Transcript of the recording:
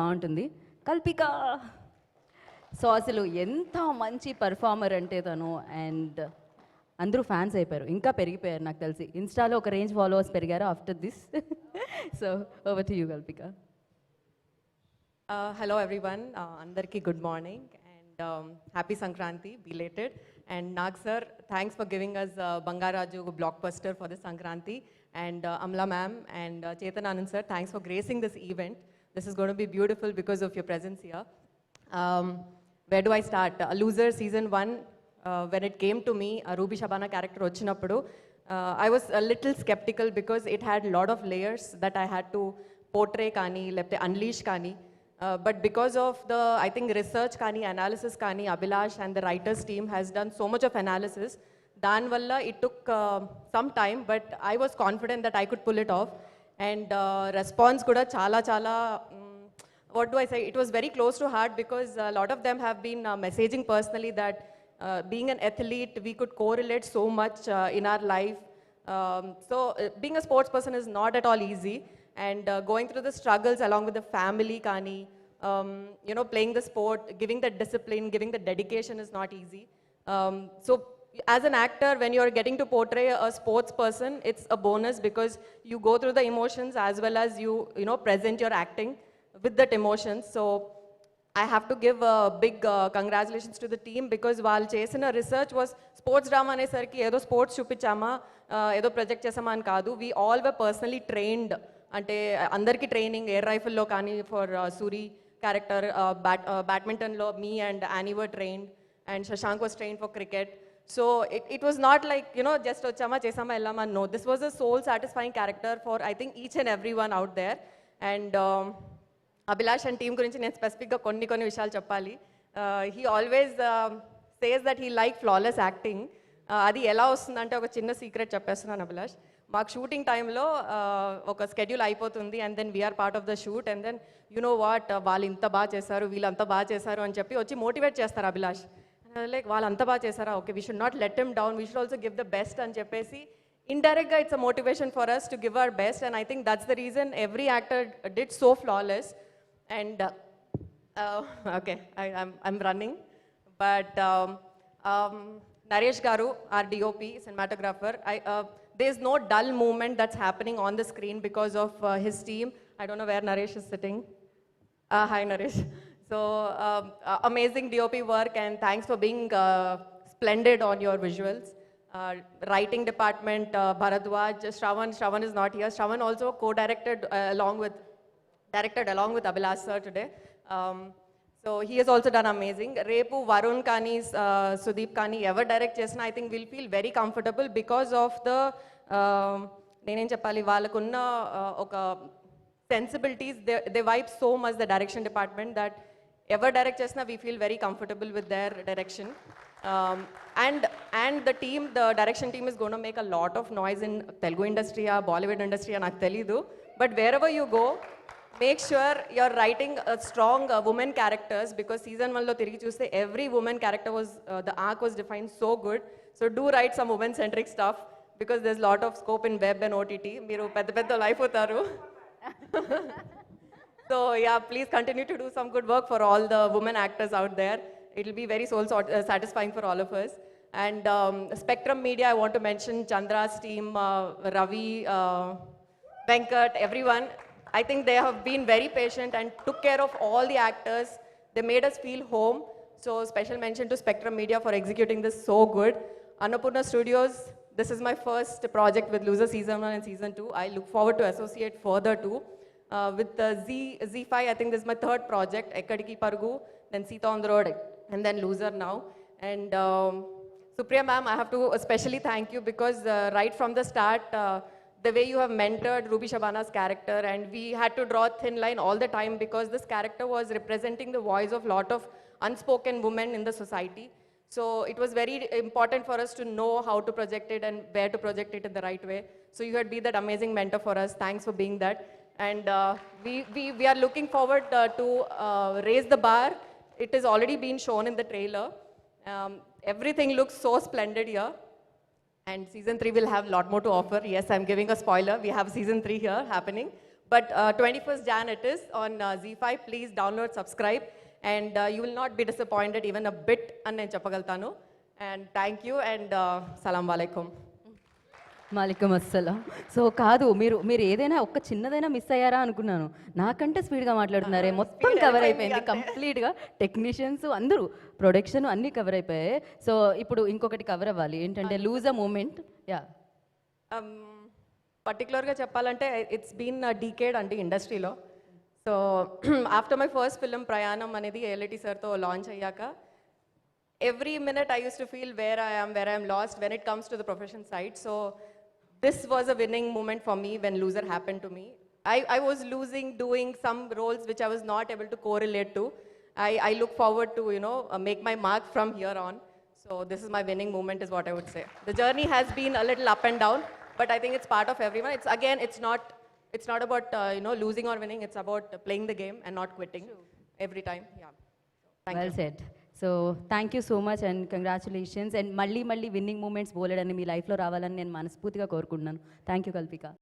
బాగుంటుంది. కల్పిక సో అసలు ఎంత మంచి పర్ఫార్మర్ అంటే తను, అండ్ అందరూ ఫ్యాన్స్ అయిపోయారు, ఇంకా పెరిగిపోయారు నాకు తెలిసి. ఇన్స్టాలో ఒక రేంజ్ ఫాలోవర్స్ పెరిగారు after this. So over to you Kalpika. Hello everyone, Andarki good morning and happy Sankranti, belated. And Nag sir, thanks for giving us Bangaraju blockbuster for the Sankranti. And Amla ma'am and Chetan Anand sir, thanks for gracing this event. This is going to be beautiful because of your presence here. Where do I start? Loser season 1, when it came to me, Ruby Shabana character vachinappudu, I was a little skeptical because it had a lot of layers that I had to portray kani, lepte unleash kani. But because of the, I think, research kani, analysis kani, Abhilash and the writers team has done so much of analysis. Dan valla it took some time, but I was confident that I could pull it off. And response kuda chala chala, what do I say? It was very close to heart because a lot of them have been messaging personally that being an athlete, we could correlate so much in our life. Being a sports person is not at all easy. And going through the struggles along with the family, Kani, playing the sport, giving the discipline, giving the dedication is not easy. So as an actor, when you're getting to portray a sports person, it's a bonus because you go through the emotions as well as you present your acting with that emotions. So I have to give a big congratulations to the team because while chasing a research was sports drama ane sarki edo sports chupichama edo project chesama an kaadu, we all were personally trained. అంటే అందరికీ training air రైఫిల్లో కానీ for Suri character, బ్యాడ్మింటన్లో me and Annie were trained and Shashank was train for cricket. So it was not like just వచ్చామా చేసామా వెళ్ళామా. No, this was a soul satisfying character for I think each and every one out there. And Abhilash and team గురించి నేను స్పెసిఫిక్గా కొన్ని విషయాలు చెప్పాలి. He always says that he like flawless acting. అది ఎలా వస్తుందంటే ఒక చిన్న సీక్రెట్ చెప్పేస్తున్నాను అభిలాష్. మాకు షూటింగ్ టైంలో ఒక స్కెడ్యూల్ అయిపోతుంది and then we're part of the shoot and then what వాళ్ళు ఇంత బాగా చేశారు, వీళ్ళంతా బాగా చేశారు అని చెప్పి వచ్చి మోటివేట్ చేస్తారు అభిలాష్. లైక్ వాళ్ళు అంత బాగా చేశారా, okay we should not let him down, we should also give the best అని చెప్పేసి ఇండైరెక్ట్గా it's a motivation for us to give our best. And I think that's the reason every actor did so flawless. And okay I'm running but Naresh Garu, our DOP, cinematographer, there's no dull movement that's happening on the screen because of his team. I don't know where Naresh is sitting. Hi Naresh. So amazing DOP work and thanks for being splendid on your visuals. Writing department, Bharadwaj, Shravan is not here. Shravan also co-directed along with Abhilash sir today. So he has also done amazing. Repu, Varun Kani, Sudeep Kani, ever direct chesna, I think we'll feel very comfortable because of the nenem cheppali vallakunna oka sensibilities. They vibe so much the direction department that ever direct chesna we feel very comfortable with their direction. And the team, the direction team is going to make a lot of noise in Telugu industry or Bollywood industry నాకు తెలీదు. But wherever you go, make sure you're writing a strong women characters because season 1 lo tirigi chuste every woman character was the arc was defined so good. So do write some women centric stuff because there's a lot of scope in web and OTT. Meeru pedda life hotaru. So yeah, please continue to do some good work for all the women actors out there. It'll be very soul satisfying for all of us. And Spectrum Media, I want to mention Chandra's team, Ravi, Venkat, everyone. I think they have been very patient and took care of all the actors. They made us feel home. So special mention to Spectrum Media for executing this so good. Annapurna Studios, this is my first project with Loser season 1 and season 2. I look forward to associate further too. With Z5, I think this is my third project, Ekkadiki Parugu, then Sita on the Road, and then Loser now. And Supriya ma'am, I have to especially thank you because right from the start, the way you have mentored Ruby Shabana's character, and we had to draw a thin line all the time because this character was representing the voice of lot of unspoken women in the society. So it was very important for us to know how to project it and where to project it in the right way. So you had been that amazing mentor for us. Thanks for being that. And we are looking forward to raise the bar. It has already been shown in the trailer. Everything looks so splendid here. And season 3 will have a lot more to offer. Yes, I'm giving a spoiler. We have season 3 here happening. But 21st Jan it is on Z5. Please download, subscribe, and you will not be disappointed even a bit. అని నేను చెప్పగలుగుతాను. And thank you and salam alaikum. మాలికం అస్సలం. So కాదు, మీరు మీరు ఏదైనా ఒక్క చిన్నదైనా మిస్ అయ్యారా అనుకున్నాను. నాకంటే స్పీడ్గా మాట్లాడుతున్నారే, మొత్తం కవర్ అయిపోయింది కంప్లీట్గా. టెక్నీషియన్స్ అందరూ, ప్రొడక్షన్ అన్నీ కవర్ అయిపోయాయి. సో ఇప్పుడు ఇంకొకటి కవర్ అవ్వాలి, ఏంటంటే లూజ్ అ మూమెంట్. యా, పర్టికులర్గా చెప్పాలంటే ఇట్స్ బీన్ డీకేడ్ అండి ఇండస్ట్రీలో. So after my first film ప్రయాణం అనేది ఏఎల్టీ సార్తో లాంచ్ అయ్యాక every minute I used to feel where I am lost when it comes to the profession side. So this was a winning moment for me when Loser happened to me. I was losing doing some roles which I was not able to correlate to. I look forward to, make my mark from here on. So this is my winning moment is what I would say. The journey has been a little up and down, but I think it's part of everyone. It's not about, losing or winning. It's about playing the game and not quitting every time. Yeah. Thank well you. Set. So thank you so much and congratulations. And మళ్ళీ winnowing moments బోలెడని మీ లైఫ్లో రావాలని నేను మనస్ఫూర్తిగా కోరుకుంటున్నాను. Thank you Kalpika.